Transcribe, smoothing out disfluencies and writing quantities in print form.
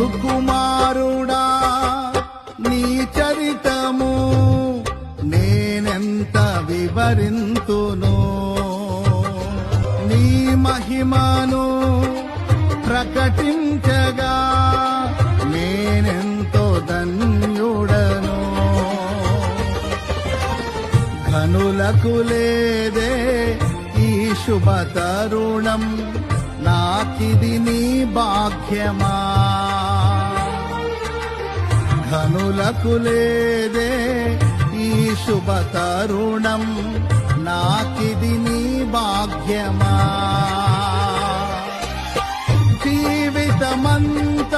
సుకుమారుడా నీ చరితము నేనెంత వివరింతును, నీ మహిమను ప్రకటించగా నేనెంతో ధన్యుడను. ఘనులకు లేదే ఈ శుభ తరుణం, నాకిది నీ భాగ్యమా. ఘనులకు లేదే ఈ శుభ తరుణం, నాకిది నీ భాగ్యమా. జీవితమంత